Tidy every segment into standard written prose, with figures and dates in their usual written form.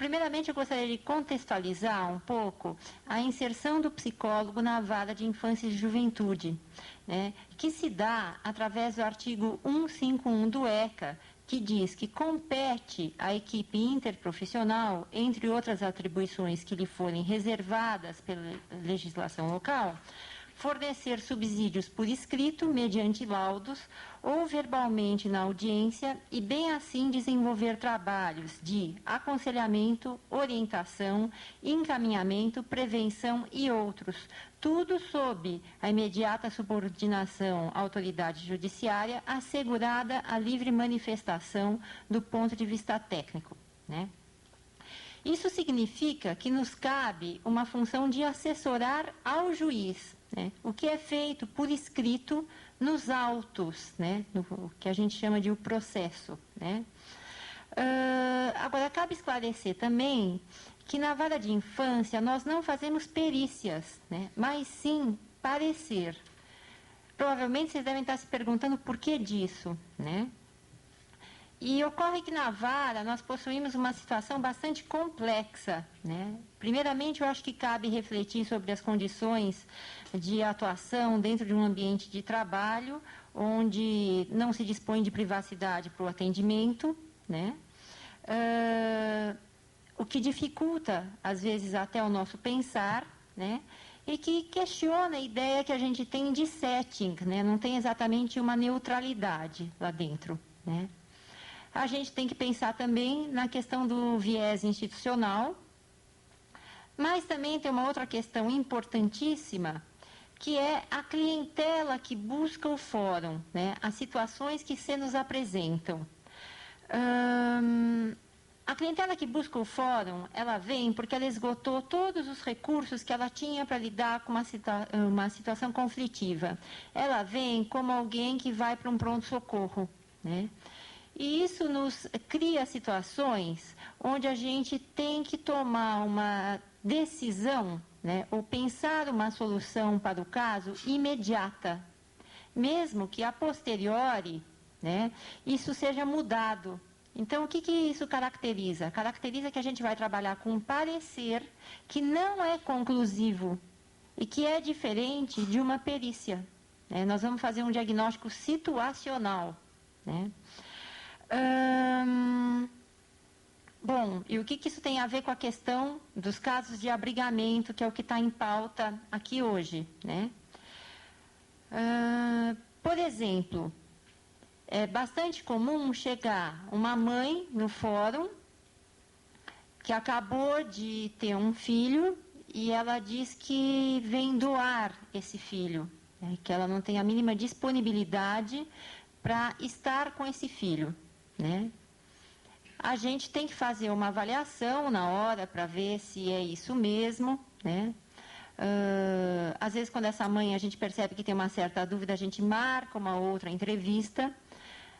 primeiramente, eu gostaria de contextualizar um pouco a inserção do psicólogo na vara de infância e juventude, né, que se dá através do artigo 151 do ECA, que diz que compete à equipe interprofissional, entre outras atribuições que lhe forem reservadas pela legislação local, fornecer subsídios por escrito, mediante laudos, ou verbalmente na audiência, e bem assim desenvolver trabalhos de aconselhamento, orientação, encaminhamento, prevenção e outros, tudo sob a imediata subordinação à autoridade judiciária, assegurada a livre manifestação do ponto de vista técnico, né? Isso significa que nos cabe uma função de assessorar ao juiz, né, o que é feito por escrito nos autos, né, o que a gente chama de o processo, né. Agora, cabe esclarecer também que na vara de infância nós não fazemos perícias, né, mas sim parecer. Provavelmente vocês devem estar se perguntando por que disso, né? E ocorre que na vara nós possuímos uma situação bastante complexa, né? Primeiramente, eu acho que cabe refletir sobre as condições de atuação dentro de um ambiente de trabalho, onde não se dispõe de privacidade para o atendimento, né? O que dificulta, às vezes, até o nosso pensar, né? E que questiona a ideia que a gente tem de setting, né? Não tem exatamente uma neutralidade lá dentro, né? A gente tem que pensar também na questão do viés institucional, mas também tem uma outra questão importantíssima, que é a clientela que busca o fórum, né? As situações que se nos apresentam. A clientela que busca o fórum, ela vem porque ela esgotou todos os recursos que ela tinha para lidar com uma situação conflitiva. Ela vem como alguém que vai para um pronto-socorro, né? E isso nos cria situações onde a gente tem que tomar uma decisão, né, ou pensar uma solução para o caso imediata, mesmo que a posteriori, né, isso seja mudado. Então, o que isso caracteriza? Caracteriza que a gente vai trabalhar com um parecer que não é conclusivo e que é diferente de uma perícia, né? Nós vamos fazer um diagnóstico situacional, né? Bom, e o que isso tem a ver com a questão dos casos de abrigamento, que é o que está em pauta aqui hoje, né? Por exemplo, é bastante comum chegar uma mãe no fórum que acabou de ter um filho e ela diz que vem doar esse filho, né? Que ela não tem a mínima disponibilidade para estar com esse filho, né? A gente tem que fazer uma avaliação na hora para ver se é isso mesmo, né? Às vezes, quando essa mãe a gente percebe que tem uma certa dúvida, a gente marca uma outra entrevista,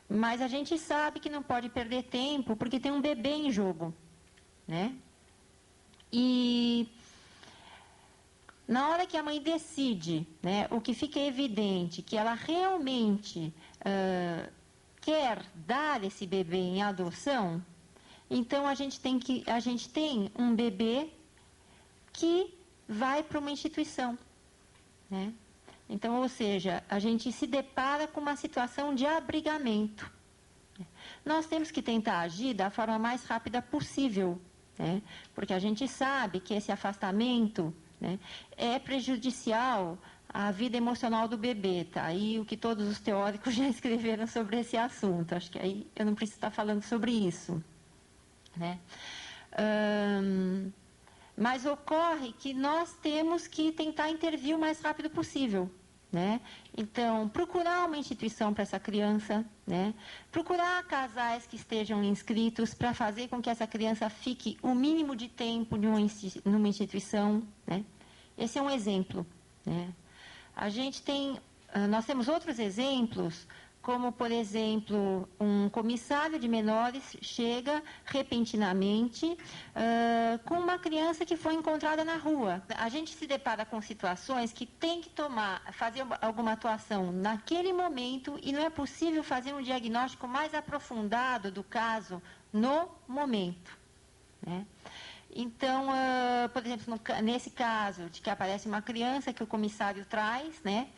mas a gente sabe que não pode perder tempo porque tem um bebê em jogo, né? E na hora que a mãe decide, né, o que fica evidente, que ela realmente quer dar esse bebê em adoção, então a gente tem um bebê que vai para uma instituição, né? Então, ou seja, a gente se depara com uma situação de abrigamento. Nós temos que tentar agir da forma mais rápida possível, né? Porque a gente sabe que esse afastamento, né, é prejudicial à vida emocional do bebê, tá? Aí o que todos os teóricos já escreveram sobre esse assunto. Acho que aí eu não preciso estar falando sobre isso, né? Mas ocorre que nós temos que tentar intervir o mais rápido possível, né? Então, procurar uma instituição para essa criança, né? Procurar casais que estejam inscritos para fazer com que essa criança fique o mínimo de tempo numa instituição, né? Esse é um exemplo, né? Nós temos outros exemplos, como, por exemplo, um comissário de menores chega repentinamente com uma criança que foi encontrada na rua. A gente se depara com situações que tem que fazer alguma atuação naquele momento e não é possível fazer um diagnóstico mais aprofundado do caso no momento, né? Então, por exemplo, nesse caso de que aparece uma criança que o comissário traz, né?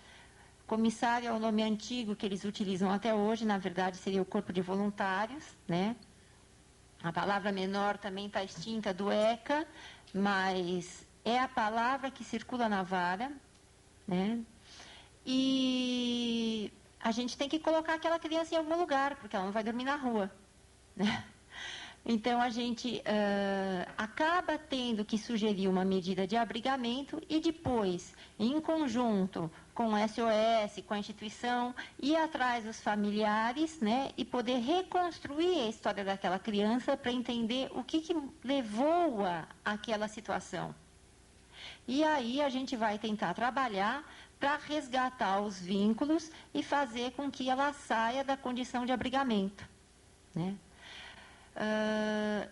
Comissário é o nome antigo que eles utilizam até hoje, na verdade seria o corpo de voluntários, né? A palavra menor também está extinta do ECA, mas é a palavra que circula na vara, né? E a gente tem que colocar aquela criança em algum lugar, porque ela não vai dormir na rua, né? Então, a gente acaba tendo que sugerir uma medida de abrigamento e depois, em conjunto com o SOS, com a instituição, ir atrás dos familiares, né, e poder reconstruir a história daquela criança para entender o que levou-a àquela situação. E aí a gente vai tentar trabalhar para resgatar os vínculos e fazer com que ela saia da condição de abrigamento, né?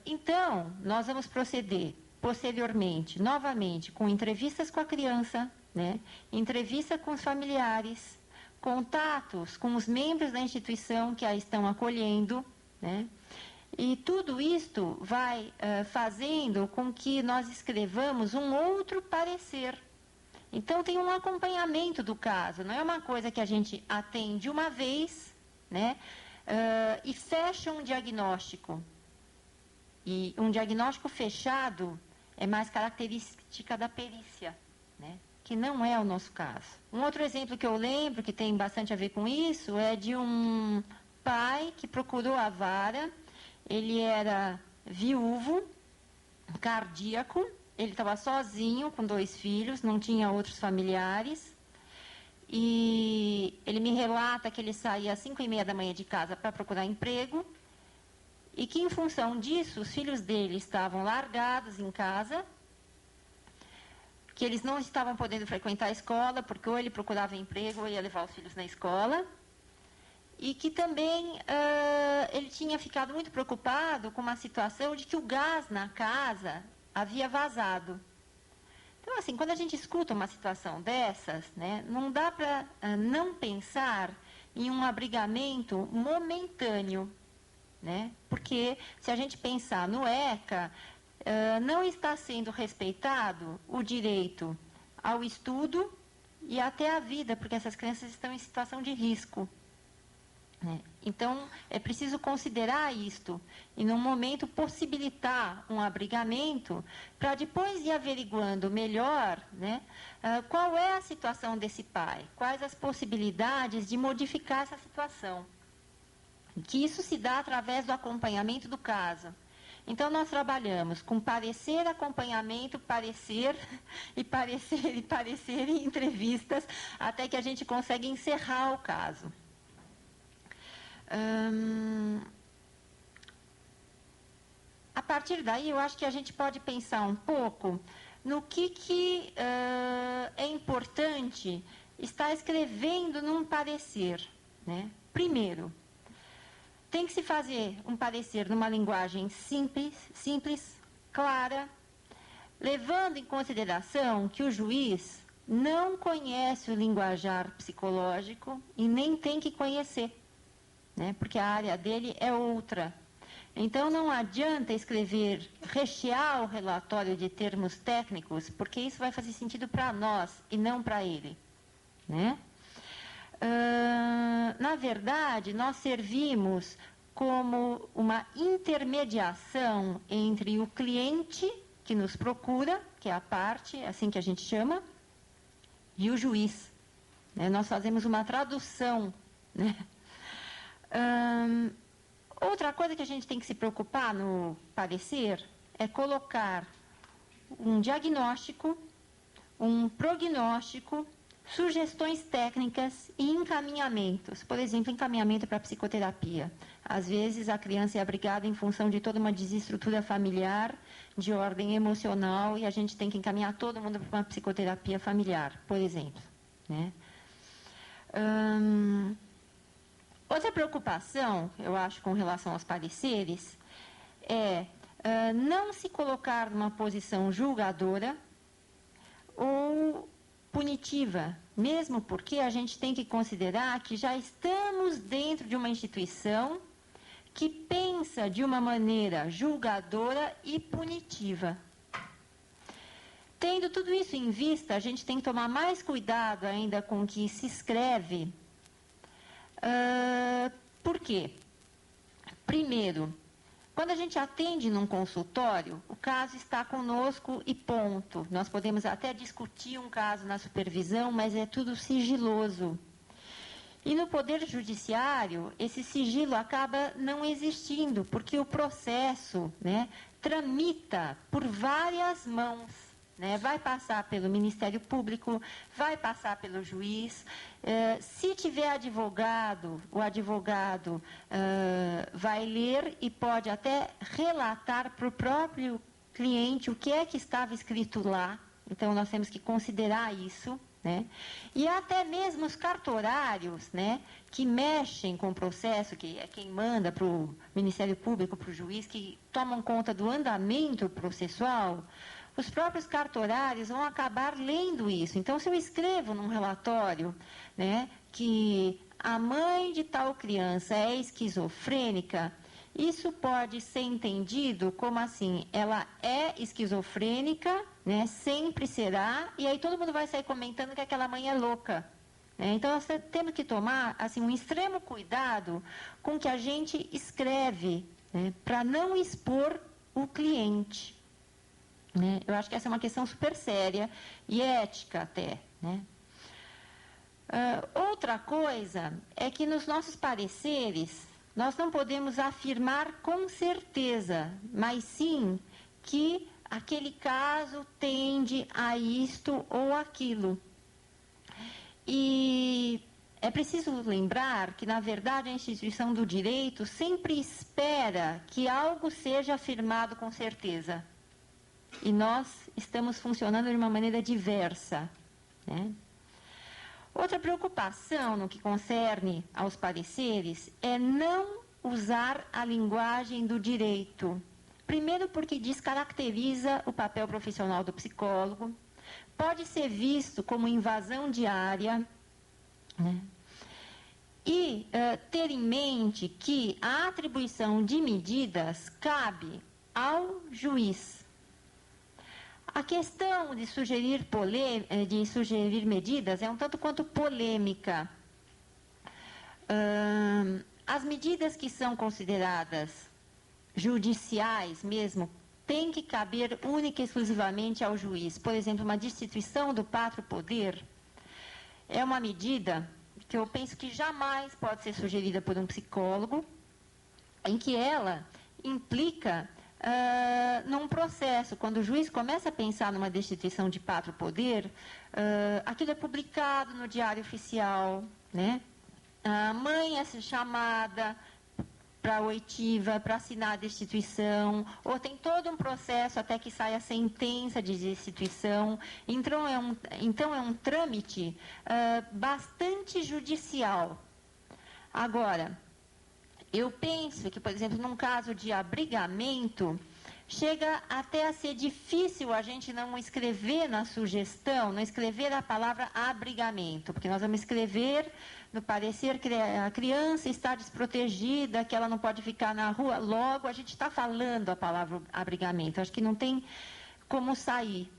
Então, nós vamos proceder posteriormente, novamente, com entrevistas com a criança, né? Entrevista com os familiares, contatos com os membros da instituição que a estão acolhendo, né? E tudo isto vai fazendo com que nós escrevamos um outro parecer. Então, tem um acompanhamento do caso, não é uma coisa que a gente atende uma vez, né? E fecha um diagnóstico. E um diagnóstico fechado é mais característica da perícia, né? Que não é o nosso caso. Um outro exemplo que eu lembro, que tem bastante a ver com isso, é de um pai que procurou a vara. Ele era viúvo, cardíaco, ele estava sozinho com 2 filhos, não tinha outros familiares. E ele me relata que ele saía às 5h30 da manhã de casa para procurar emprego e que, em função disso, os filhos dele estavam largados em casa, que eles não estavam podendo frequentar a escola, porque ou ele procurava emprego ou ia levar os filhos na escola, e que também ele tinha ficado muito preocupado com uma situação de que o gás na casa havia vazado. Então, assim, quando a gente escuta uma situação dessas, né, não dá para não pensar em um abrigamento momentâneo, né? Porque se a gente pensar no ECA, não está sendo respeitado o direito ao estudo e até à vida, porque essas crianças estão em situação de risco, né? Então, é preciso considerar isto e, num momento, possibilitar um abrigamento para depois ir averiguando melhor, né, qual é a situação desse pai, quais as possibilidades de modificar essa situação. Que isso se dá através do acompanhamento do caso. Então, nós trabalhamos com parecer, acompanhamento, parecer e parecer e parecer em entrevistas, até que a gente consegue encerrar o caso. A partir daí, eu acho que a gente pode pensar um pouco no que é importante estar escrevendo num parecer, né? Primeiro, tem que se fazer um parecer numa linguagem simples, clara, levando em consideração que o juiz não conhece o linguajar psicológico e nem tem que conhecer, né? Porque a área dele é outra. Então, não adianta escrever, rechear o relatório de termos técnicos, porque isso vai fazer sentido para nós e não para ele, né? Na verdade, nós servimos como uma intermediação entre o cliente que nos procura, que é a parte, assim que a gente chama, e o juiz, né? Nós fazemos uma tradução, né? Outra coisa que a gente tem que se preocupar no parecer é colocar um diagnóstico, um prognóstico, sugestões técnicas e encaminhamentos. Por exemplo, encaminhamento para psicoterapia. Às vezes, a criança é abrigada em função de toda uma desestrutura familiar, de ordem emocional, e a gente tem que encaminhar todo mundo para uma psicoterapia familiar, por exemplo, né? Outra preocupação, eu acho, com relação aos pareceres, é não se colocar numa posição julgadora ou punitiva, mesmo porque a gente tem que considerar que já estamos dentro de uma instituição que pensa de uma maneira julgadora e punitiva, Tendo tudo isso em vista, a gente tem que tomar mais cuidado ainda com o que se escreve. Por quê? Primeiro, quando a gente atende num consultório, o caso está conosco e ponto. Nós podemos até discutir um caso na supervisão, mas é tudo sigiloso. E no Poder Judiciário, esse sigilo acaba não existindo, porque o processo, né, tramita por várias mãos. Né? Vai passar pelo Ministério Público, vai passar pelo juiz. Se tiver advogado, o advogado vai ler e pode até relatar para o próprio cliente o que é que estava escrito lá. Então, nós temos que considerar isso. Né? E até mesmo os cartorários, né, que mexem com o processo, que é quem manda para o Ministério Público, para o juiz, que tomam conta do andamento processual, os próprios cartorários vão acabar lendo isso. Então, se eu escrevo num relatório, né, que a mãe de tal criança é esquizofrênica, isso pode ser entendido como assim, ela é esquizofrênica, né, sempre será, e aí todo mundo vai sair comentando que aquela mãe é louca. Né? Então, nós temos que tomar assim, um extremo cuidado com o que a gente escreve, né, para não expor o cliente. Né? Eu acho que essa é uma questão super séria e ética até. Né? Outra coisa é que nos nossos pareceres, nós não podemos afirmar com certeza, mas sim que aquele caso tende a isto ou aquilo. E é preciso lembrar que, na verdade, a instituição do direito sempre espera que algo seja afirmado com certeza. E nós estamos funcionando de uma maneira diversa. Né? Outra preocupação no que concerne aos pareceres é não usar a linguagem do direito. Primeiro, porque descaracteriza o papel profissional do psicólogo, pode ser visto como invasão de área, né? E ter em mente que a atribuição de medidas cabe ao juiz. A questão de sugerir medidas é um tanto quanto polêmica. As medidas que são consideradas judiciais mesmo têm que caber única e exclusivamente ao juiz. Por exemplo, uma destituição do pátrio poder é uma medida que eu penso que jamais pode ser sugerida por um psicólogo, em que ela implica num processo, quando o juiz começa a pensar numa destituição de pátrio poder, aquilo é publicado no Diário Oficial, né? A mãe é chamada para a oitiva, para assinar a destituição, ou tem todo um processo até que saia a sentença de destituição. Então, é um trâmite bastante judicial. Agora, eu penso que, por exemplo, num caso de abrigamento, chega até a ser difícil a gente não escrever na sugestão, não escrever a palavra abrigamento, porque nós vamos escrever no parecer que a criança está desprotegida, que ela não pode ficar na rua, logo a gente está falando a palavra abrigamento. Acho que não tem como sair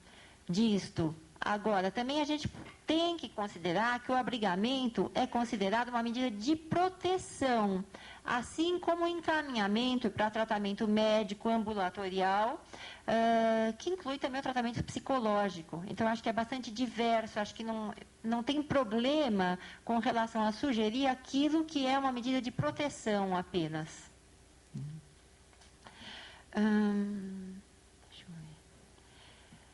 disto. Agora, também a gente tem que considerar que o abrigamento é considerado uma medida de proteção, assim como o encaminhamento para tratamento médico ambulatorial, que inclui também o tratamento psicológico. Então, acho que é bastante diverso, acho que não tem problema com relação a sugerir aquilo que é uma medida de proteção apenas.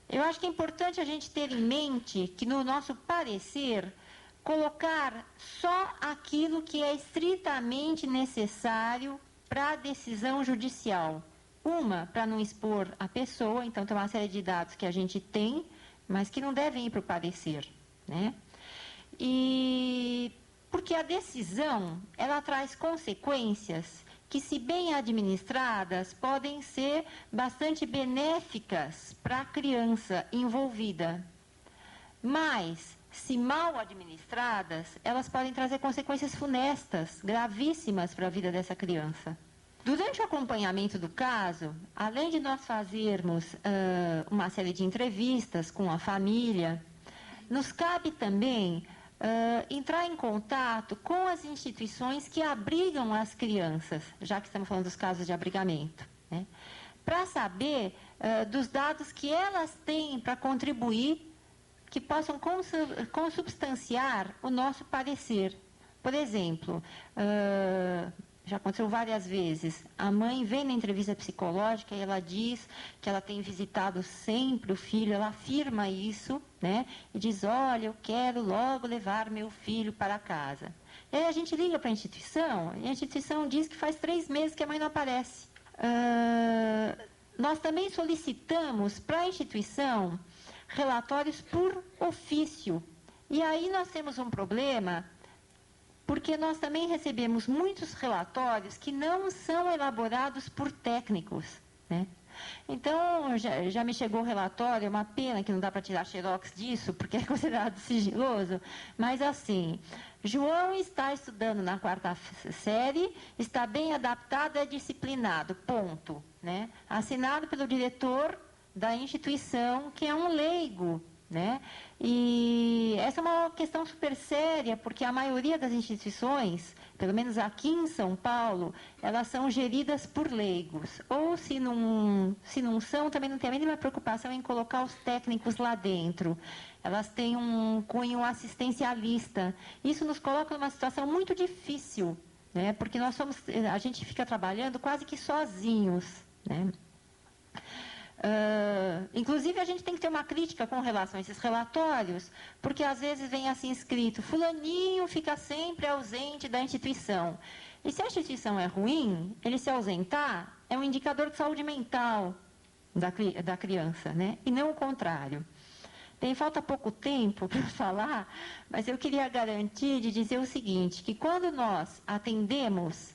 Eu acho que é importante a gente ter em mente que, no nosso parecer, colocar só aquilo que é estritamente necessário para a decisão judicial. Uma, para não expor a pessoa, então tem uma série de dados que a gente tem, mas que não devem ir para o parecer. Né? E porque a decisão, ela traz consequências que, se bem administradas, podem ser bastante benéficas para a criança envolvida. Mas, se mal administradas, elas podem trazer consequências funestas, gravíssimas para a vida dessa criança. Durante o acompanhamento do caso, além de nós fazermos uma série de entrevistas com a família, nos cabe também entrar em contato com as instituições que abrigam as crianças, já que estamos falando dos casos de abrigamento, né? Para saber dos dados que elas têm para contribuir, que possam consubstanciar o nosso parecer. Por exemplo, já aconteceu várias vezes, a mãe vem na entrevista psicológica e ela diz que ela tem visitado sempre o filho, ela afirma isso, né? E diz, olha, eu quero logo levar meu filho para casa. E aí a gente liga para a instituição, e a instituição diz que faz 3 meses que a mãe não aparece. Nós também solicitamos para a instituição relatórios por ofício. E aí nós temos um problema, porque nós também recebemos muitos relatórios que não são elaborados por técnicos, né? Então, já me chegou o relatório, é uma pena que não dá para tirar xerox disso, porque é considerado sigiloso, mas assim, João está estudando na 4ª série, está bem adaptado, é disciplinado, ponto, né? Assinado pelo diretor da instituição, que é um leigo, né? E essa é uma questão super séria, porque a maioria das instituições, pelo menos aqui em São Paulo, elas são geridas por leigos. Ou se não são, também não tem a mínima preocupação em colocar os técnicos lá dentro. Elas têm um cunho assistencialista. Isso nos coloca numa situação muito difícil, né? Porque a gente fica trabalhando quase que sozinhos, né? Inclusive, a gente tem que ter uma crítica com relação a esses relatórios, porque às vezes vem assim escrito, fulaninho fica sempre ausente da instituição. E se a instituição é ruim, ele se ausentar é um indicador de saúde mental da criança, né? E não o contrário. Falta pouco tempo para falar, mas eu queria garantir de dizer o seguinte, que quando nós atendemos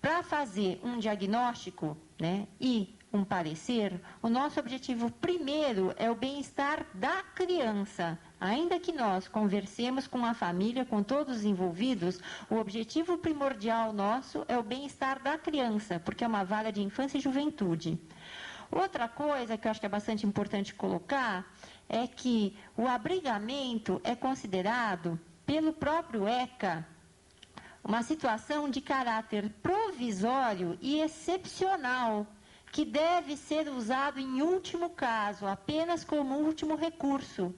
para fazer um diagnóstico, né, e um parecer, o nosso objetivo primeiro é o bem-estar da criança. Ainda que nós conversemos com a família, com todos os envolvidos, o objetivo primordial nosso é o bem-estar da criança, porque é uma vara de infância e juventude. Outra coisa que eu acho que é bastante importante colocar é que o abrigamento é considerado, pelo próprio ECA, uma situação de caráter provisório e excepcional, que deve ser usado em último caso, apenas como último recurso.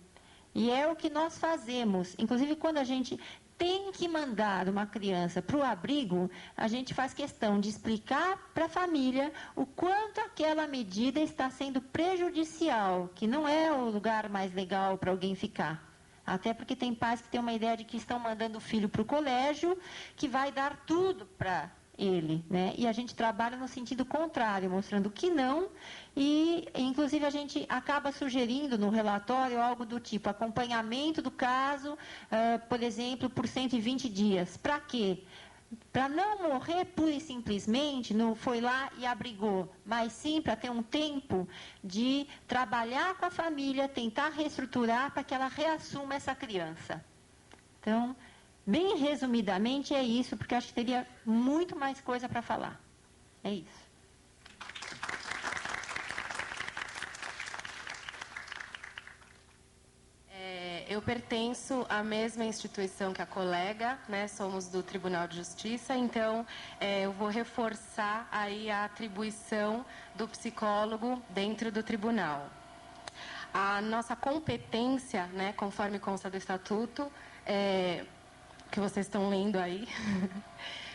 E é o que nós fazemos. Inclusive, quando a gente tem que mandar uma criança para o abrigo, a gente faz questão de explicar para a família o quanto aquela medida está sendo prejudicial, que não é o lugar mais legal para alguém ficar. Até porque tem pais que têm uma ideia de que estão mandando o filho para o colégio, que vai dar tudo para ele, né? E a gente trabalha no sentido contrário, mostrando que não, e inclusive a gente acaba sugerindo no relatório algo do tipo acompanhamento do caso, por exemplo, por 120 dias. Para quê? Para não morrer pura e simplesmente, não foi lá e abrigou, mas sim para ter um tempo de trabalhar com a família, tentar reestruturar para que ela reassuma essa criança. Então, bem resumidamente é isso, porque acho que teria muito mais coisa para falar. É isso. Eu pertenço à mesma instituição que a colega, né? Somos do Tribunal de Justiça, então eu vou reforçar aí a atribuição do psicólogo dentro do tribunal. A nossa competência, né, conforme consta do estatuto, que vocês estão lendo aí,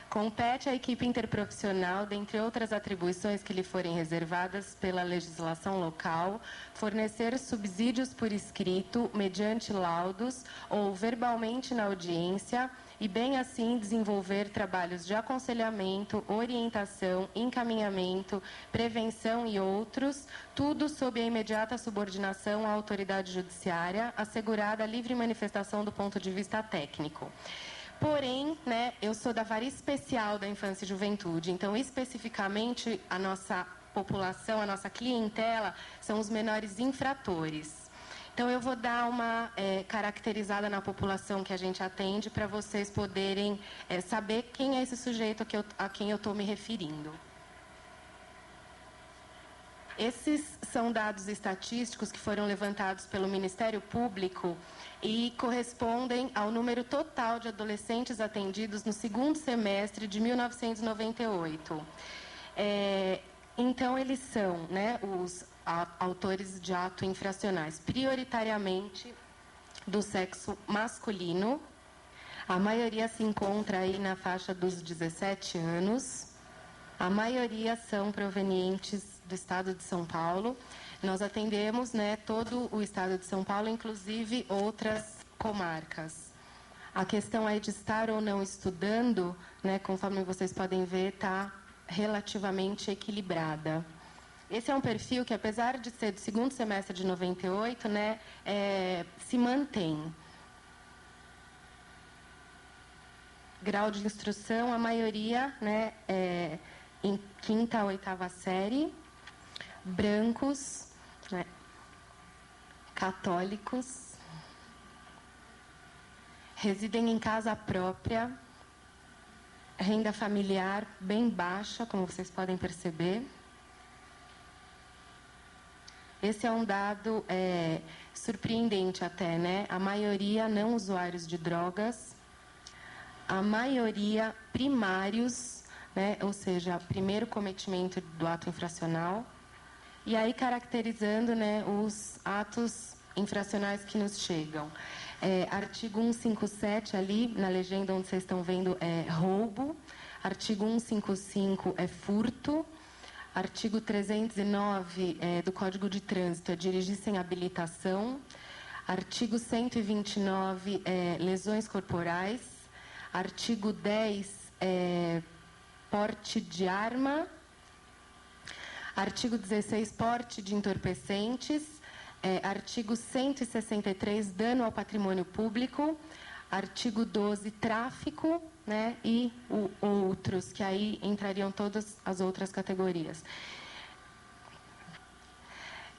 compete à equipe interprofissional, dentre outras atribuições que lhe forem reservadas pela legislação local, fornecer subsídios por escrito, mediante laudos ou verbalmente na audiência, e bem assim desenvolver trabalhos de aconselhamento, orientação, encaminhamento, prevenção e outros, tudo sob a imediata subordinação à autoridade judiciária, assegurada a livre manifestação do ponto de vista técnico. Porém, né, eu sou da vara especial da infância e juventude, então, especificamente, a nossa população, a nossa clientela, são os menores infratores. Então, eu vou dar uma caracterizada na população que a gente atende para vocês poderem saber quem é esse sujeito a quem eu estou me referindo. Esses são dados estatísticos que foram levantados pelo Ministério Público e correspondem ao número total de adolescentes atendidos no segundo semestre de 1998. Então, eles são, né, os autores de atos infracionais, prioritariamente do sexo masculino. A maioria se encontra aí na faixa dos 17 anos. A maioria são provenientes do estado de São Paulo. Nós atendemos, né, todo o estado de São Paulo, inclusive outras comarcas. A questão aí de estar ou não estudando, né, conforme vocês podem ver, está relativamente equilibrada. Esse é um perfil que, apesar de ser do segundo semestre de 98, né, se mantém. Grau de instrução, a maioria, né, em 5ª a 8ª série, brancos, né, católicos, residem em casa própria, renda familiar bem baixa, como vocês podem perceber. Esse é um dado surpreendente até, né? A maioria não usuários de drogas, a maioria primários, né? Ou seja, primeiro cometimento do ato infracional. E aí caracterizando, né, os atos infracionais que nos chegam. Artigo 157 ali, na legenda onde vocês estão vendo, é roubo. Artigo 155 é furto. Artigo 309 do Código de Trânsito é dirigir sem habilitação. Artigo 129 é lesões corporais. Artigo 10 é porte de arma. Artigo 16, porte de entorpecentes. Artigo 163, dano ao patrimônio público. Artigo 12, tráfico, né, e outros, que aí entrariam todas as outras categorias.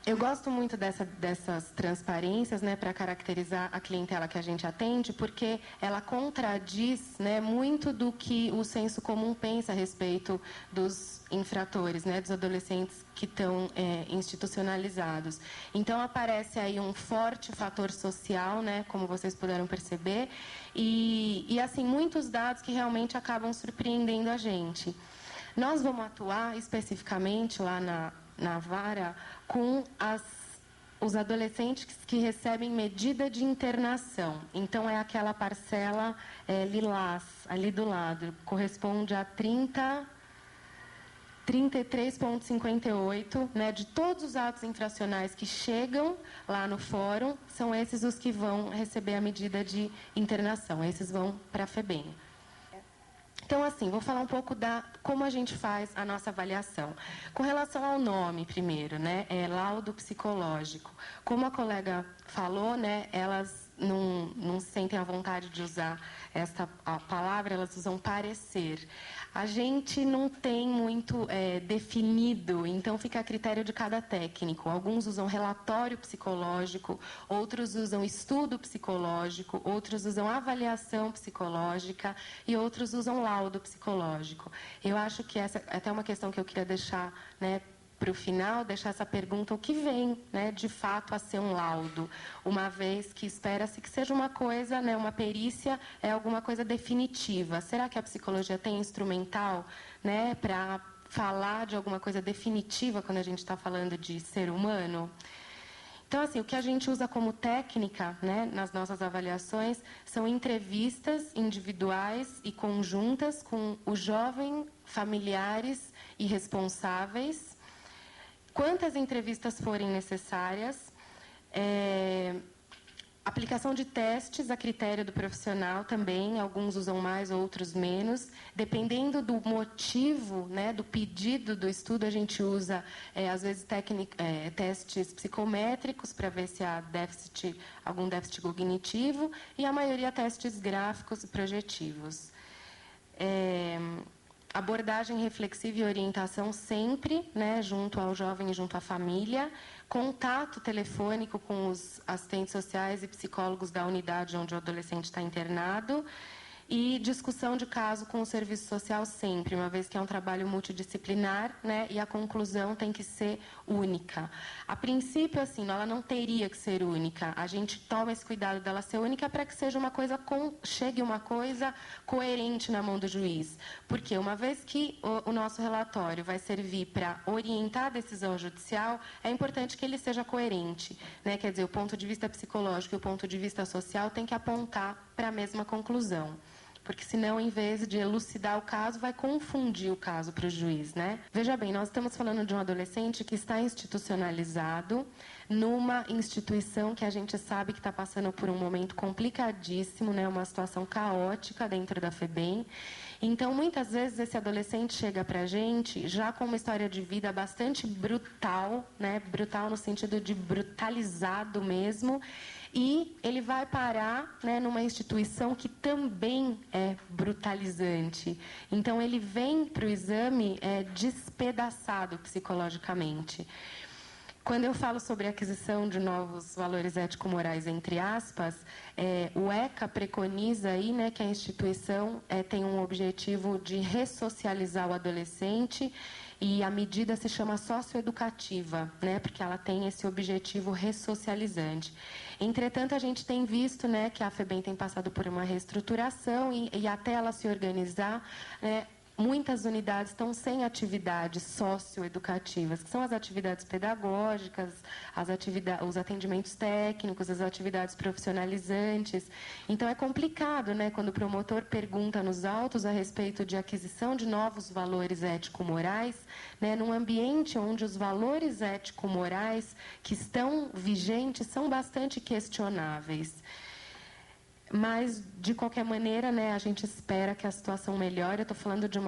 Eu gosto muito dessas transparências, né, para caracterizar a clientela que a gente atende, porque ela contradiz, né, muito do que o senso comum pensa a respeito dos infratores, né, dos adolescentes que estão institucionalizados. Então, aparece aí um forte fator social, né, como vocês puderam perceber, e assim, muitos dados que realmente acabam surpreendendo a gente. Nós vamos atuar especificamente lá na vara com os adolescentes que recebem medida de internação. Então, é aquela parcela lilás, ali do lado, corresponde a 33,58, né, de todos os atos infracionais que chegam lá no fórum, são esses os que vão receber a medida de internação, esses vão para a FEBEM. Então, assim, vou falar um pouco como a gente faz a nossa avaliação. Com relação ao nome, primeiro, né, laudo psicológico. Como a colega falou, né, elas não sentem a vontade de usar a palavra, elas usam parecer. A gente não tem muito definido, então fica a critério de cada técnico. Alguns usam relatório psicológico, outros usam estudo psicológico, outros usam avaliação psicológica e outros usam laudo psicológico. Eu acho que essa é até uma questão que eu queria deixar, né, para o final, deixar essa pergunta, o que vem, né, de fato a ser um laudo, uma vez que espera-se que seja uma coisa, né, uma perícia, alguma coisa definitiva. Será que a psicologia tem instrumental, né, para falar de alguma coisa definitiva quando a gente está falando de ser humano? Então, assim, o que a gente usa como técnica, né, nas nossas avaliações são entrevistas individuais e conjuntas com o jovem, familiares e responsáveis. Quantas entrevistas forem necessárias, aplicação de testes a critério do profissional também, alguns usam mais, outros menos. Dependendo do motivo, né, do pedido do estudo, a gente usa, às vezes, testes psicométricos para ver se há algum déficit cognitivo, e a maioria testes gráficos e projetivos. abordagem reflexiva e orientação sempre, né, junto ao jovem e junto à família, contato telefônico com os assistentes sociais e psicólogos da unidade onde o adolescente está internado, e discussão de caso com o serviço social sempre, uma vez que é um trabalho multidisciplinar, né, e a conclusão tem que ser única. A princípio, assim, ela não teria que ser única. A gente toma esse cuidado dela ser única para que seja uma coisa chegue uma coisa coerente na mão do juiz. Porque uma vez que o nosso relatório vai servir para orientar a decisão judicial, é importante que ele seja coerente, né? Quer dizer, o ponto de vista psicológico e o ponto de vista social tem que apontar para a mesma conclusão. Porque, senão, em vez de elucidar o caso, vai confundir o caso para o juiz, né? Veja bem, nós estamos falando de um adolescente que está institucionalizado numa instituição que a gente sabe que está passando por um momento complicadíssimo, né? Uma situação caótica dentro da FEBEM. Então, muitas vezes, esse adolescente chega para a gente já com uma história de vida bastante brutal, né? Brutal no sentido de brutalizado mesmo, e ele vai parar, né, numa instituição que também é brutalizante. Então, ele vem para o exame despedaçado psicologicamente. Quando eu falo sobre a aquisição de novos valores ético-morais, entre aspas, o ECA preconiza aí, né, que a instituição tem um objetivo de ressocializar o adolescente, e a medida se chama socioeducativa, né, porque ela tem esse objetivo ressocializante. Entretanto, a gente tem visto, né, que a FEBEM tem passado por uma reestruturação e até ela se organizar, muitas unidades estão sem atividades socioeducativas, que são as atividades pedagógicas, os atendimentos técnicos, as atividades profissionalizantes. Então, é complicado, né, quando o promotor pergunta nos autos a respeito de aquisição de novos valores ético-morais, né, num ambiente onde os valores ético-morais que estão vigentes são bastante questionáveis. Mas, de qualquer maneira, né, a gente espera que a situação melhore. Eu estou falando de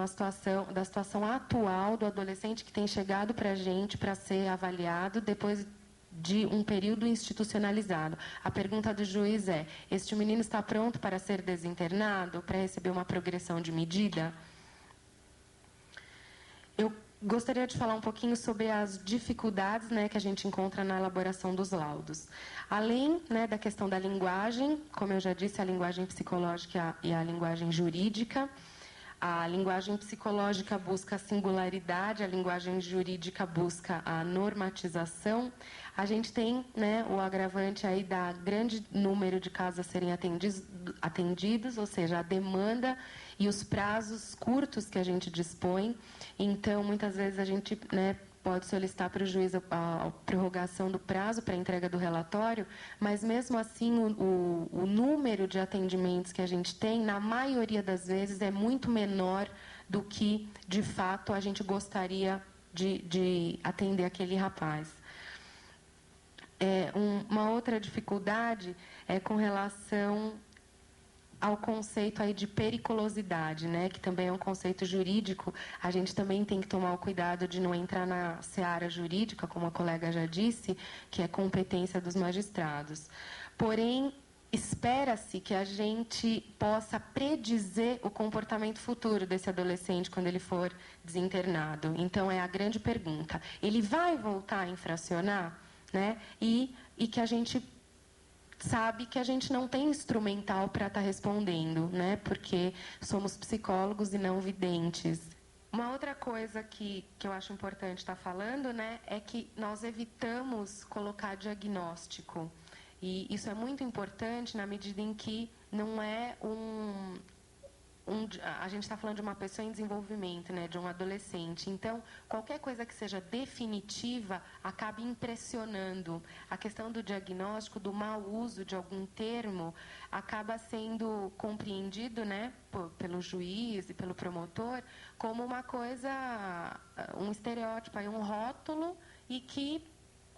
da situação atual do adolescente que tem chegado para a gente para ser avaliado depois de um período institucionalizado. A pergunta do juiz é: este menino está pronto para ser desinternado, para receber uma progressão de medida? Eu gostaria de falar um pouquinho sobre as dificuldades, né, que a gente encontra na elaboração dos laudos. Além, né, da questão da linguagem, como eu já disse, a linguagem psicológica e a linguagem jurídica. A linguagem psicológica busca a singularidade, a linguagem jurídica busca a normatização. A gente tem, né, o agravante aí da grande número de casos a serem atendidos, ou seja, a demanda e os prazos curtos que a gente dispõe. Então, muitas vezes a gente, né, pode solicitar para o juiz a prorrogação do prazo para a entrega do relatório, mas, mesmo assim, o número de atendimentos que a gente tem, na maioria das vezes, é muito menor do que, de fato, a gente gostaria de atender aquele rapaz. Uma outra dificuldade é com relação ao conceito aí de periculosidade, né, que também é um conceito jurídico. A gente também tem que tomar o cuidado de não entrar na seara jurídica, como a colega já disse, que é competência dos magistrados. Porém, espera-se que a gente possa predizer o comportamento futuro desse adolescente quando ele for desinternado. Então, é a grande pergunta: ele vai voltar a infracionar? Né? E que a gente sabe que a gente não tem instrumental para estar respondendo, né? Porque somos psicólogos e não videntes. Uma outra coisa que eu acho importante estar falando, né, é que nós evitamos colocar diagnóstico. E isso é muito importante na medida em que não é a gente está falando de uma pessoa em desenvolvimento, né, de um adolescente. Então, qualquer coisa que seja definitiva acaba impressionando. A questão do diagnóstico, do mau uso de algum termo, acaba sendo compreendido, né, pelo juiz e pelo promotor como uma coisa, um estereótipo, um rótulo, e que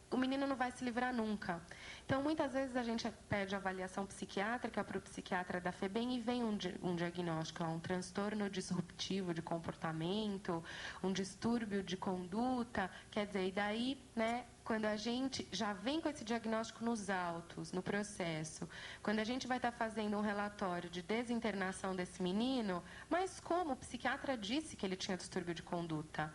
o menino não vai se livrar nunca. Então, muitas vezes a gente pede avaliação psiquiátrica para o psiquiatra da FEBEM e vem um diagnóstico, um transtorno disruptivo de comportamento, um distúrbio de conduta. Quer dizer, e daí, né, quando a gente já vem com esse diagnóstico nos autos, no processo, quando a gente vai estar fazendo um relatório de desinternação desse menino, mas como o psiquiatra disse que ele tinha distúrbio de conduta,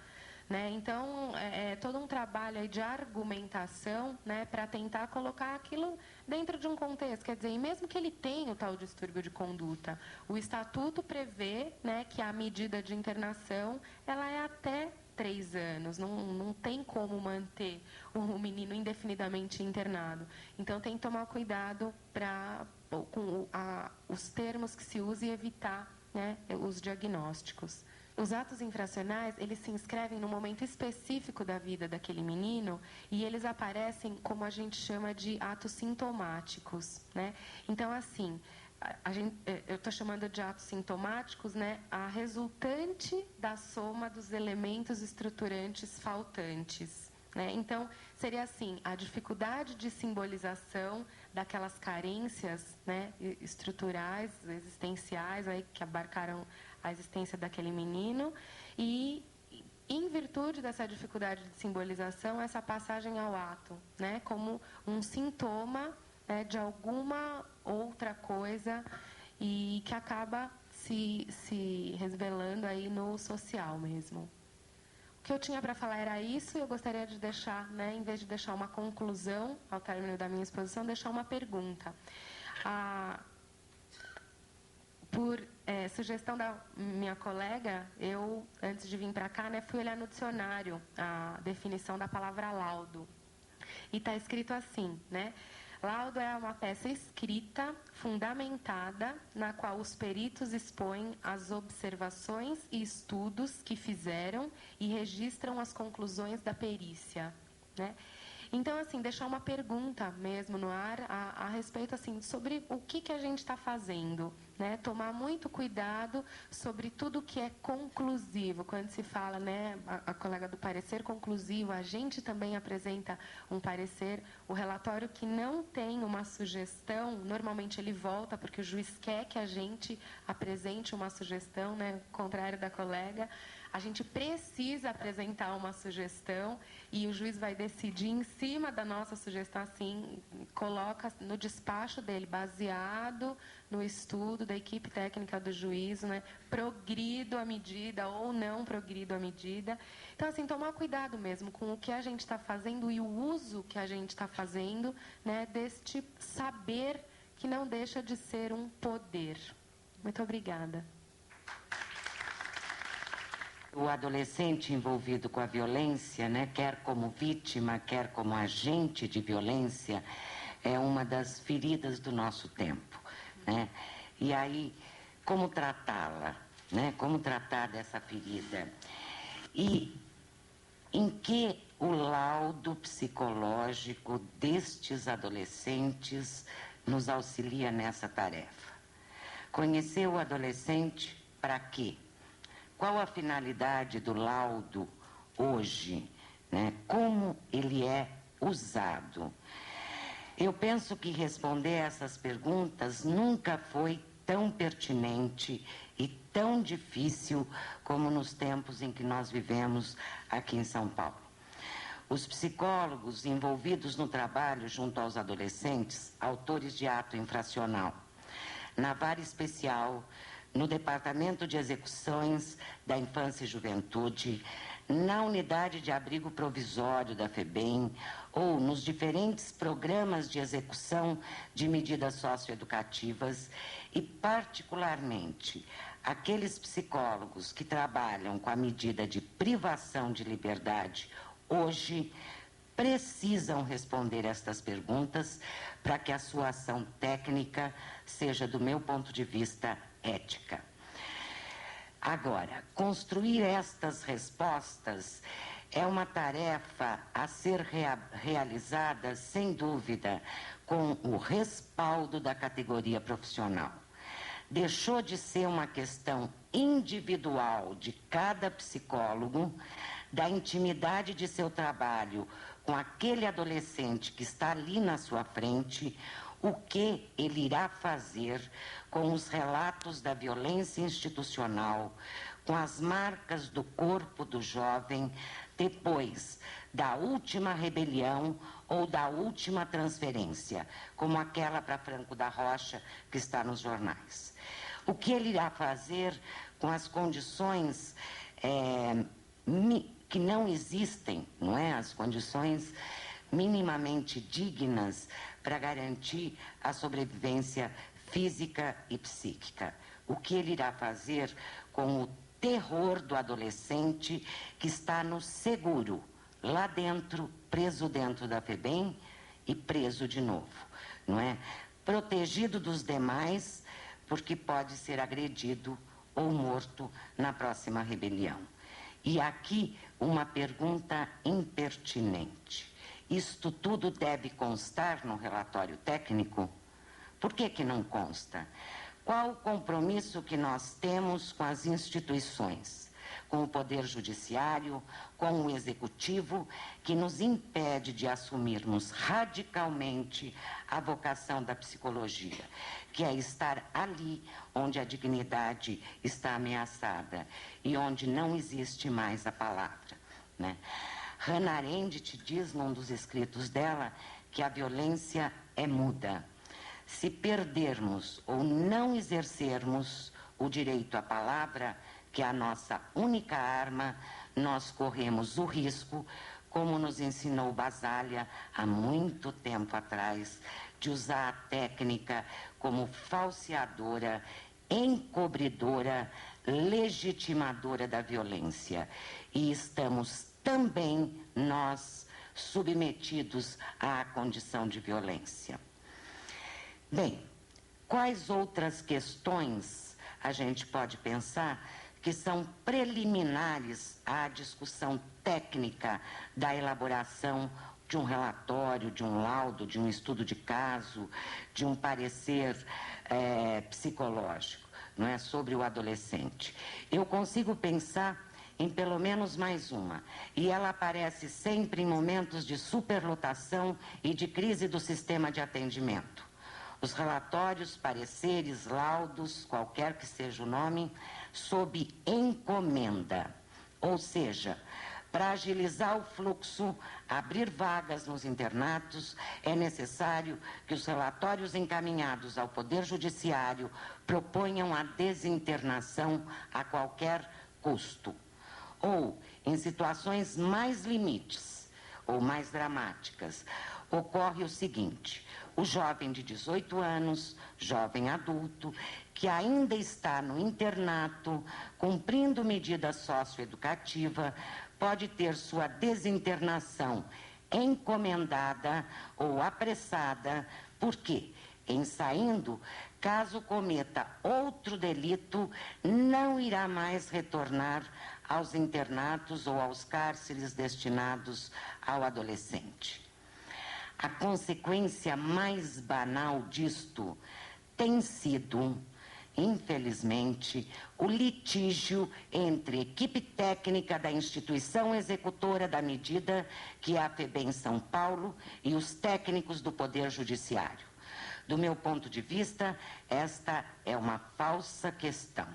né? Então, é todo um trabalho aí de argumentação, né, para tentar colocar aquilo dentro de um contexto. Quer dizer, e mesmo que ele tenha o tal distúrbio de conduta, o estatuto prevê, né, que a medida de internação ela é até 3 anos. Não tem como manter o menino indefinidamente internado. Então, tem que tomar cuidado com os termos que se usam e evitar, né, os diagnósticos. Os atos infracionais, eles se inscrevem no momento específico da vida daquele menino e eles aparecem como a gente chama de atos sintomáticos, né? Então, assim, eu estou chamando de atos sintomáticos, né, a resultante da soma dos elementos estruturantes faltantes, né? Então, seria assim, a dificuldade de simbolização daquelas carências, né, estruturais, existenciais, aí, que abarcaram a existência daquele menino, e, em virtude dessa dificuldade de simbolização, essa passagem ao ato, né, como um sintoma, né, de alguma outra coisa e que acaba se revelando aí no social mesmo. O que eu tinha para falar era isso, e eu gostaria de deixar, né, em vez de deixar uma conclusão ao término da minha exposição, deixar uma pergunta. Por sugestão da minha colega, eu, antes de vir para cá, né, fui olhar no dicionário a definição da palavra laudo. E está escrito assim, né? Laudo é uma peça escrita, fundamentada, na qual os peritos expõem as observações e estudos que fizeram e registram as conclusões da perícia, né? Então, assim, deixar uma pergunta mesmo no ar a respeito, assim, sobre o que a gente está fazendo, né? Tomar muito cuidado sobre tudo que é conclusivo. Quando se fala, né, a colega do parecer conclusivo, a gente também apresenta um parecer. O relatório que não tem uma sugestão, normalmente ele volta, porque o juiz quer que a gente apresente uma sugestão, né, contrário da colega. A gente precisa apresentar uma sugestão e o juiz vai decidir em cima da nossa sugestão, assim, coloca no despacho dele, baseado no estudo da equipe técnica do juízo, né, progrido a medida ou não progrido a medida. Então, assim, tomar cuidado mesmo com o que a gente está fazendo e o uso que a gente está fazendo, né, deste saber que não deixa de ser um poder. Muito obrigada. O adolescente envolvido com a violência, né, quer como vítima, quer como agente de violência, é uma das feridas do nosso tempo, né? E aí, como tratá-la, né? Como tratar dessa ferida? E em que o laudo psicológico destes adolescentes nos auxilia nessa tarefa? Conhecer o adolescente para quê? Qual a finalidade do laudo hoje, né? Como ele é usado? Eu penso que responder essas perguntas nunca foi tão pertinente e tão difícil como nos tempos em que nós vivemos aqui em São Paulo. Os psicólogos envolvidos no trabalho junto aos adolescentes, autores de ato infracional, na vara especial, no Departamento de Execuções da Infância e Juventude, na Unidade de Abrigo Provisório da FEBEM ou nos diferentes programas de execução de medidas socioeducativas e, particularmente, aqueles psicólogos que trabalham com a medida de privação de liberdade, hoje precisam responder estas perguntas para que a sua ação técnica seja, do meu ponto de vista, ética. Agora, construir estas respostas é uma tarefa a ser realizada, sem dúvida, com o respaldo da categoria profissional. Deixou de ser uma questão individual de cada psicólogo, da intimidade de seu trabalho com aquele adolescente que está ali na sua frente, o que ele irá fazer com os relatos da violência institucional, com as marcas do corpo do jovem, depois da última rebelião ou da última transferência, como aquela para Franco da Rocha que está nos jornais. O que ele irá fazer com as condições que não existem, não é? As condições minimamente dignas para garantir a sobrevivência física e psíquica. O que ele irá fazer com o terror do adolescente que está no seguro, lá dentro, preso dentro da FEBEM e preso de novo, não é? Protegido dos demais, porque pode ser agredido ou morto na próxima rebelião. E aqui uma pergunta impertinente. Isto tudo deve constar no relatório técnico? Por que que não consta? Qual o compromisso que nós temos com as instituições, com o Poder Judiciário, com o Executivo, que nos impede de assumirmos radicalmente a vocação da psicologia, que é estar ali onde a dignidade está ameaçada e onde não existe mais a palavra, né? Hannah Arendt diz num dos escritos dela que a violência é muda. Se perdermos ou não exercermos o direito à palavra, que é a nossa única arma, nós corremos o risco, como nos ensinou Basaglia há muito tempo atrás, de usar a técnica como falseadora, encobridora, legitimadora da violência. E estamos também nós submetidos à condição de violência. Bem, quais outras questões a gente pode pensar que são preliminares à discussão técnica da elaboração de um relatório, de um laudo, de um estudo de caso, de um parecer psicológico, não é, sobre o adolescente? Eu consigo pensar em pelo menos mais uma, e ela aparece sempre em momentos de superlotação e de crise do sistema de atendimento. Os relatórios, pareceres, laudos, qualquer que seja o nome, sob encomenda. Ou seja, para agilizar o fluxo, abrir vagas nos internatos, é necessário que os relatórios encaminhados ao Poder Judiciário proponham a desinternação a qualquer custo. Ou, em situações mais limites ou mais dramáticas, ocorre o seguinte: o jovem de 18 anos, jovem adulto, que ainda está no internato, cumprindo medida socioeducativa, pode ter sua desinternação encomendada ou apressada, porque, em saindo, caso cometa outro delito, não irá mais retornar aos internatos ou aos cárceres destinados ao adolescente. A consequência mais banal disto tem sido, infelizmente, o litígio entre a equipe técnica da instituição executora da medida, que é a FEBEM São Paulo, e os técnicos do Poder Judiciário. Do meu ponto de vista, esta é uma falsa questão.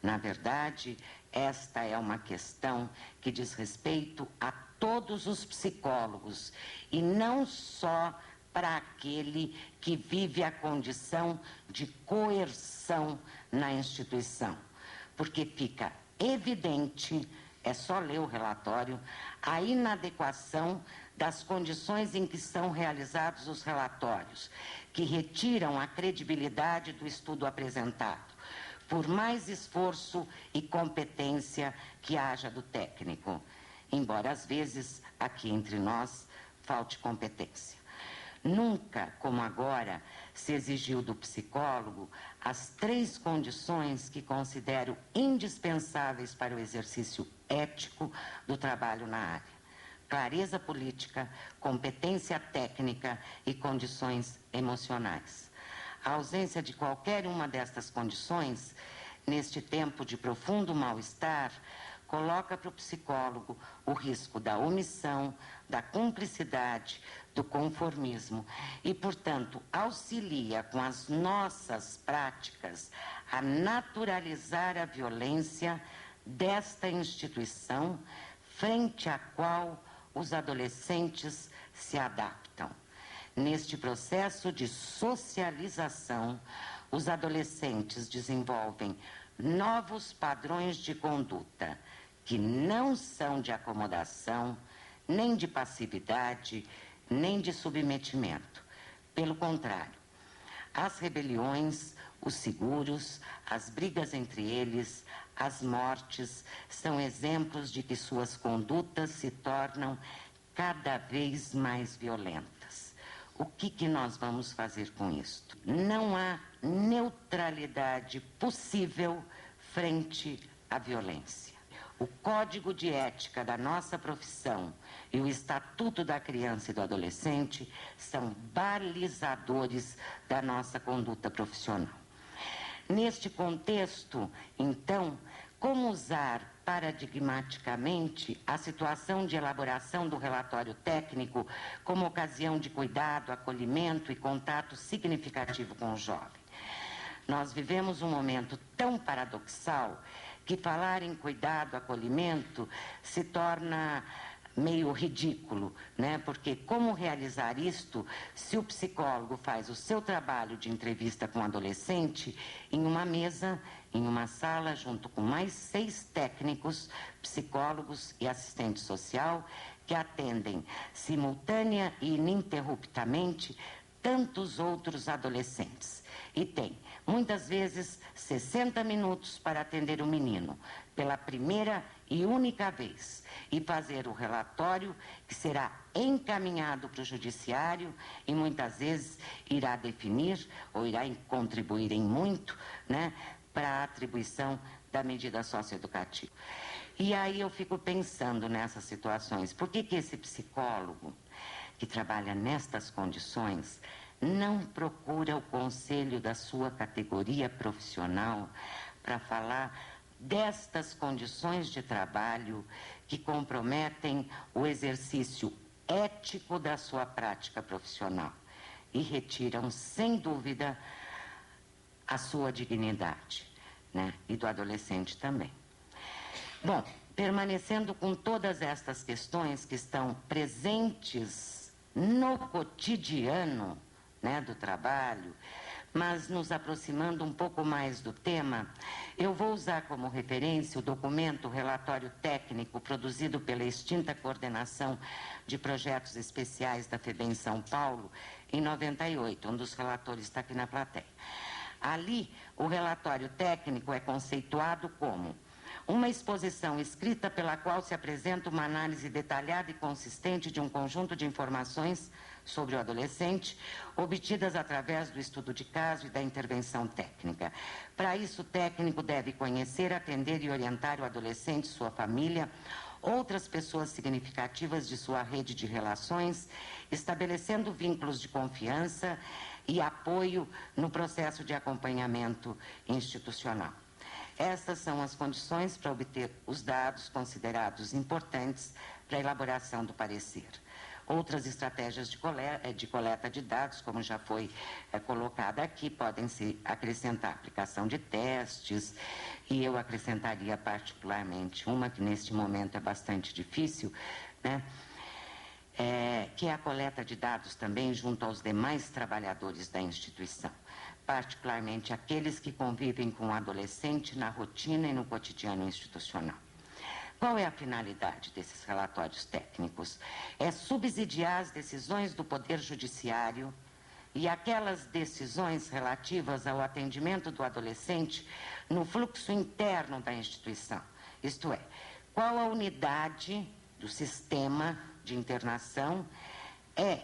Na verdade, esta é uma questão que diz respeito a todos os psicólogos e não só para aquele que vive a condição de coerção na instituição, porque fica evidente, é só ler o relatório, a inadequação das condições em que são realizados os relatórios, que retiram a credibilidade do estudo apresentado, por mais esforço e competência que haja do técnico, embora às vezes, aqui entre nós, falte competência. Nunca, como agora, se exigiu do psicólogo as 3 condições que considero indispensáveis para o exercício ético do trabalho na área: clareza política, competência técnica e condições emocionais. A ausência de qualquer uma destas condições, neste tempo de profundo mal-estar, coloca para o psicólogo o risco da omissão, da cumplicidade, do conformismo e, portanto, auxilia com as nossas práticas a naturalizar a violência desta instituição frente à qual os adolescentes se adaptam. Neste processo de socialização, os adolescentes desenvolvem novos padrões de conduta que não são de acomodação, nem de passividade, nem de submetimento. Pelo contrário, as rebeliões, os seguros, as brigas entre eles, as mortes, são exemplos de que suas condutas se tornam cada vez mais violentas. O que nós vamos fazer com isto? Não há neutralidade possível frente à violência. O Código de Ética da nossa profissão e o Estatuto da Criança e do Adolescente são balizadores da nossa conduta profissional. Neste contexto, então, como usar paradigmaticamente a situação de elaboração do relatório técnico como ocasião de cuidado, acolhimento e contato significativo com o jovem? Nós vivemos um momento tão paradoxal que falar em cuidado, acolhimento, se torna meio ridículo, né? Porque como realizar isto se o psicólogo faz o seu trabalho de entrevista com o adolescente em uma mesa, em uma sala, junto com mais 6 técnicos, psicólogos e assistente social, que atendem simultânea e ininterruptamente tantos outros adolescentes. E tem, muitas vezes, 60 minutos para atender o menino, pela primeira e única vez, e fazer o relatório que será encaminhado para o judiciário e muitas vezes irá definir ou irá contribuir em muito, né, para a atribuição da medida socioeducativa. E aí eu fico pensando nessas situações, por que esse psicólogo que trabalha nestas condições não procura o conselho da sua categoria profissional para falar destas condições de trabalho que comprometem o exercício ético da sua prática profissional e retiram, sem dúvida, a sua dignidade, né? E do adolescente também. Bom, permanecendo com todas estas questões que estão presentes no cotidiano, né, do trabalho, mas nos aproximando um pouco mais do tema, eu vou usar como referência o documento Relatório Técnico produzido pela extinta Coordenação de Projetos Especiais da FEBEM São Paulo, em 98, um dos relatores está aqui na plateia. Ali, o relatório técnico é conceituado como uma exposição escrita pela qual se apresenta uma análise detalhada e consistente de um conjunto de informações sobre o adolescente, obtidas através do estudo de caso e da intervenção técnica. Para isso, o técnico deve conhecer, atender e orientar o adolescente, sua família, outras pessoas significativas de sua rede de relações, estabelecendo vínculos de confiança e apoio no processo de acompanhamento institucional. Estas são as condições para obter os dados considerados importantes para a elaboração do parecer. Outras estratégias de coleta de dados, como já foi colocada aqui, podem se acrescentar aplicação de testes, e eu acrescentaria particularmente uma que neste momento é bastante difícil, né? Que é a coleta de dados também junto aos demais trabalhadores da instituição, particularmente aqueles que convivem com o adolescente na rotina e no cotidiano institucional. Qual é a finalidade desses relatórios técnicos? É subsidiar as decisões do Poder Judiciário e aquelas decisões relativas ao atendimento do adolescente no fluxo interno da instituição. Isto é, qual a unidade do sistema de internação é,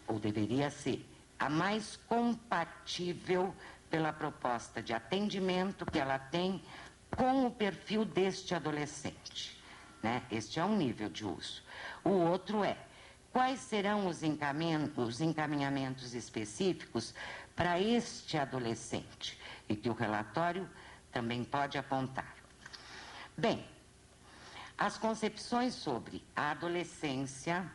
ou deveria ser, a mais compatível pela proposta de atendimento que ela tem com o perfil deste adolescente, né? Este é um nível de uso. O outro é, quais serão os encaminhamentos específicos para este adolescente, e que o relatório também pode apontar. Bem, as concepções sobre a adolescência,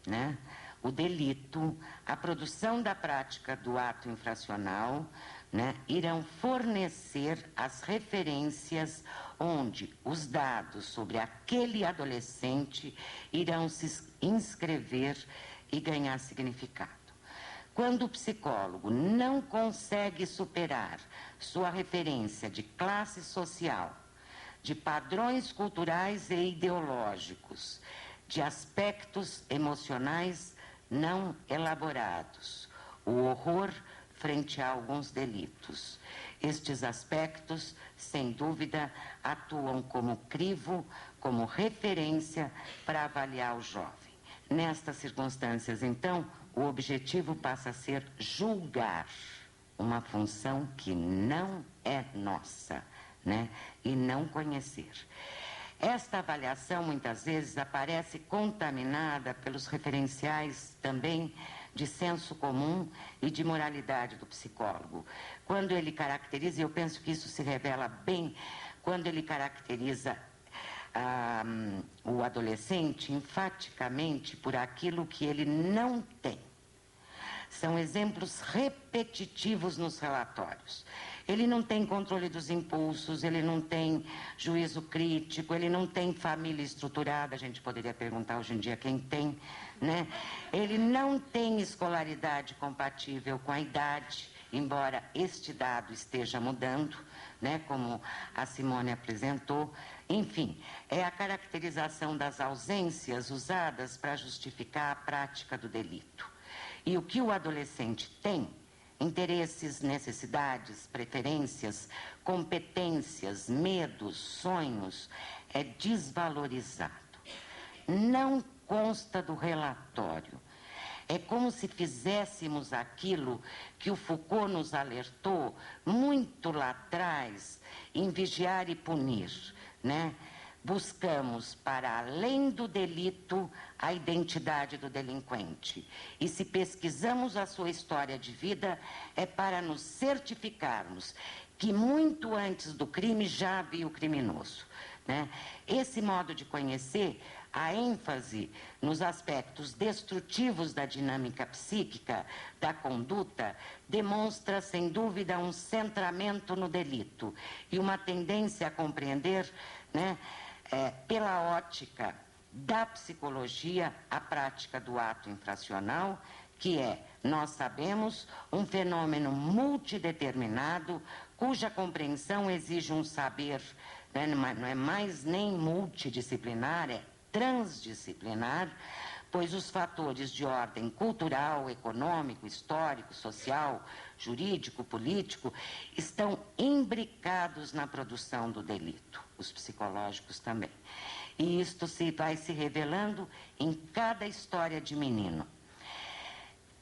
né, o delito, a produção da prática do ato infracional, né, irão fornecer as referências onde os dados sobre aquele adolescente irão se inscrever e ganhar significado. Quando o psicólogo não consegue superar sua referência de classe social, de padrões culturais e ideológicos, de aspectos emocionais não elaborados, o horror frente a alguns delitos. Estes aspectos, sem dúvida, atuam como crivo, como referência para avaliar o jovem. Nestas circunstâncias, então, o objetivo passa a ser julgar uma função que não é nossa, né? E não conhecer. Esta avaliação, muitas vezes, aparece contaminada pelos referenciais também de senso comum e de moralidade do psicólogo. Quando ele caracteriza, e eu penso que isso se revela bem, quando ele caracteriza o adolescente enfaticamente por aquilo que ele não tem. São exemplos repetitivos nos relatórios. Ele não tem controle dos impulsos, ele não tem juízo crítico, ele não tem família estruturada, a gente poderia perguntar hoje em dia quem tem, né? Ele não tem escolaridade compatível com a idade, embora este dado esteja mudando, né, como a Simone apresentou. Enfim, é a caracterização das ausências usadas para justificar a prática do delito. E o que o adolescente tem, interesses, necessidades, preferências, competências, medos, sonhos, é desvalorizado. Não consta do relatório. É como se fizéssemos aquilo que o Foucault nos alertou muito lá atrás, em Vigiar e Punir, né? Buscamos, para além do delito, a identidade do delinquente. E se pesquisamos a sua história de vida, é para nos certificarmos que muito antes do crime já havia o criminoso, né? Esse modo de conhecer, a ênfase nos aspectos destrutivos da dinâmica psíquica, da conduta, demonstra, sem dúvida, um centramento no delito e uma tendência a compreender, né, pela ótica da psicologia, a prática do ato infracional, que é, nós sabemos, um fenômeno multideterminado, cuja compreensão exige um saber, né, não é mais nem multidisciplinar, é transdisciplinar, pois os fatores de ordem cultural, econômico, histórico, social, jurídico, político, estão imbricados na produção do delito, os psicológicos também. E isto vai se revelando em cada história de menino.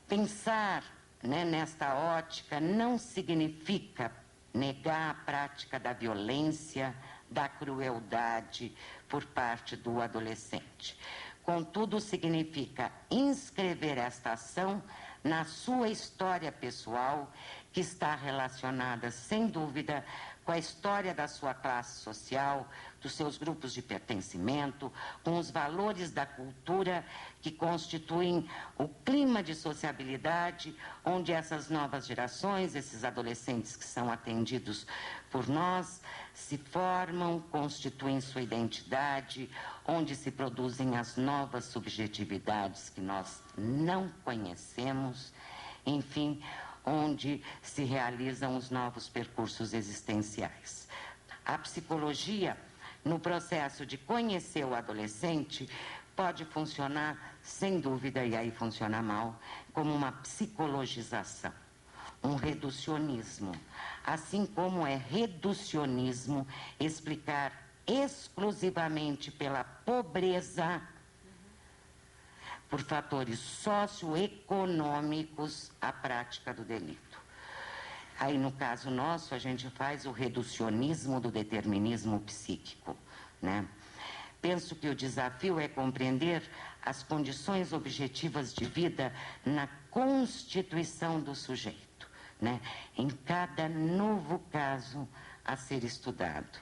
Pensar, né, nesta ótica não significa negar a prática da violência, da crueldade por parte do adolescente. Contudo, significa inscrever esta ação na sua história pessoal, que está relacionada, sem dúvida, com a história da sua classe social, dos seus grupos de pertencimento, com os valores da cultura que constituem o clima de sociabilidade onde essas novas gerações, esses adolescentes que são atendidos por nós, se formam, constituem sua identidade, onde se produzem as novas subjetividades que nós não conhecemos, enfim, onde se realizam os novos percursos existenciais. A psicologia, no processo de conhecer o adolescente, pode funcionar, sem dúvida, e aí funciona mal, como uma psicologização, um reducionismo. Assim como é reducionismo explicar exclusivamente pela pobreza, por fatores socioeconômicos, a prática do delito. Aí, no caso nosso, a gente faz o reducionismo do determinismo psíquico, né? Penso que o desafio é compreender as condições objetivas de vida na constituição do sujeito, né? Em cada novo caso a ser estudado.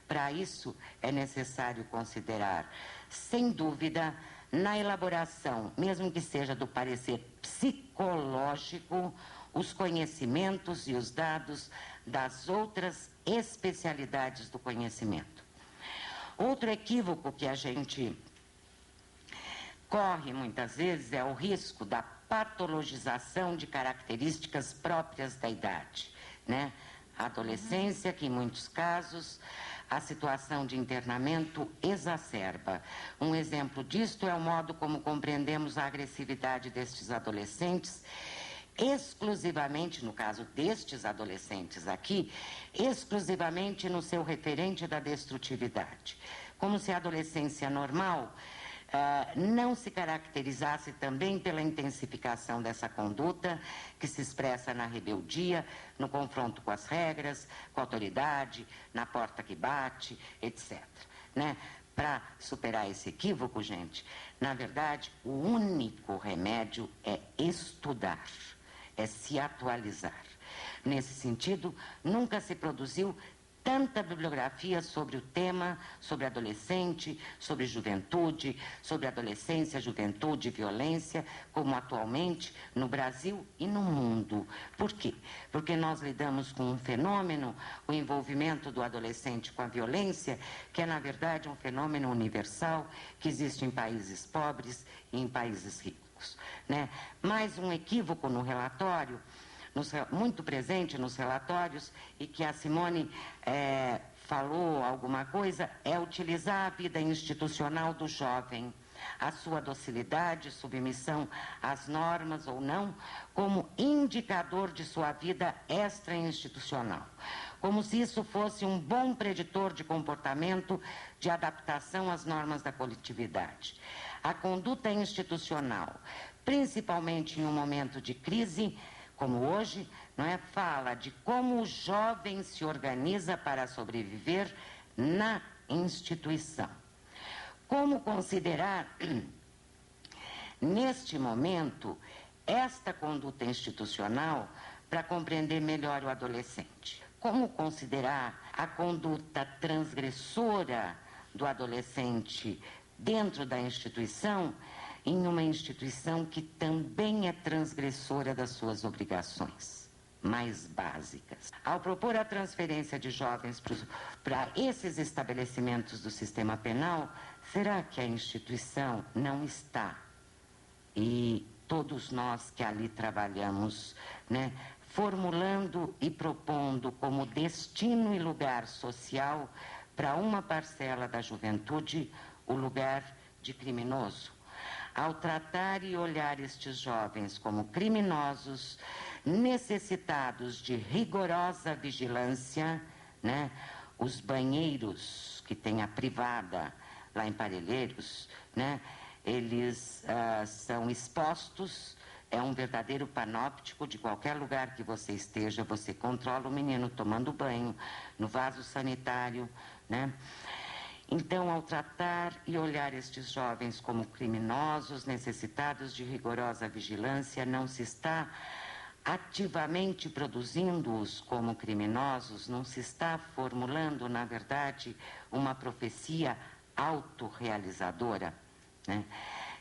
Para isso, é necessário considerar, sem dúvida, na elaboração, mesmo que seja do parecer psicológico, os conhecimentos e os dados das outras especialidades do conhecimento. Outro equívoco que a gente corre muitas vezes é o risco da patologização de características próprias da idade, né? A adolescência, que em muitos casos a situação de internamento exacerba. Um exemplo disto é o modo como compreendemos a agressividade destes adolescentes, exclusivamente, no caso destes adolescentes aqui, exclusivamente no seu referente da destrutividade. Como se a adolescência normal não se caracterizasse também pela intensificação dessa conduta que se expressa na rebeldia, no confronto com as regras, com a autoridade, na porta que bate, etc. Né? Para superar esse equívoco, gente, na verdade, o único remédio é estudar, é se atualizar. Nesse sentido, nunca se produziu tanta bibliografia sobre o tema, sobre adolescente, sobre juventude, sobre adolescência, juventude e violência, como atualmente no Brasil e no mundo. Por quê? Porque nós lidamos com um fenômeno, o envolvimento do adolescente com a violência, que é, na verdade, um fenômeno universal, que existe em países pobres e em países ricos, né? Mais um equívoco no relatório, muito presente nos relatórios, e que a Simone falou alguma coisa, é utilizar a vida institucional do jovem, a sua docilidade, submissão às normas ou não, como indicador de sua vida extra-institucional, como se isso fosse um bom preditor de comportamento de adaptação às normas da coletividade. A conduta institucional, principalmente em um momento de crise, como hoje, não é? Fala de como o jovem se organiza para sobreviver na instituição. Como considerar, neste momento, esta conduta institucional para compreender melhor o adolescente? Como considerar a conduta transgressora do adolescente dentro da instituição, em uma instituição que também é transgressora das suas obrigações mais básicas. Ao propor a transferência de jovens para esses estabelecimentos do sistema penal, será que a instituição não está, e todos nós que ali trabalhamos, né, formulando e propondo como destino e lugar social para uma parcela da juventude o lugar de criminoso? Ao tratar e olhar estes jovens como criminosos, necessitados de rigorosa vigilância, né? Os banheiros que tem a privada lá em Parelheiros, né? Eles são expostos, é um verdadeiro panóptico. De qualquer lugar que você esteja, você controla o menino tomando banho, no vaso sanitário, né? Então, ao tratar e olhar estes jovens como criminosos, necessitados de rigorosa vigilância, não se está ativamente produzindo-os como criminosos, não se está formulando, na verdade, uma profecia autorrealizadora, né?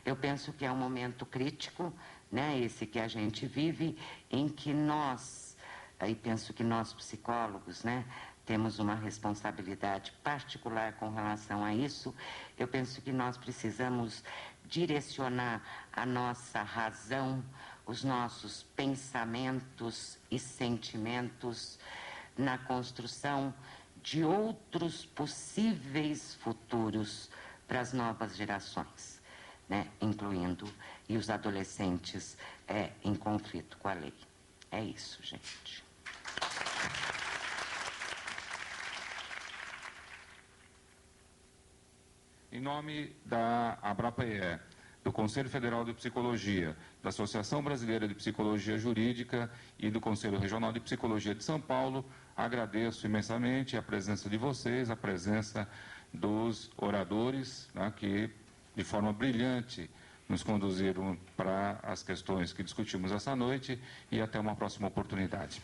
Eu penso que é um momento crítico, né, esse que a gente vive, em que nós, aí penso que nós psicólogos, né, temos uma responsabilidade particular com relação a isso. Eu penso que nós precisamos direcionar a nossa razão, os nossos pensamentos e sentimentos na construção de outros possíveis futuros para as novas gerações, né? Incluindo e os adolescentes em conflito com a lei. É isso, gente. Em nome da ABRAPE, do Conselho Federal de Psicologia, da Associação Brasileira de Psicologia Jurídica e do Conselho Regional de Psicologia de São Paulo, agradeço imensamente a presença de vocês, a presença dos oradores, né, que de forma brilhante nos conduziram para as questões que discutimos essa noite, e até uma próxima oportunidade.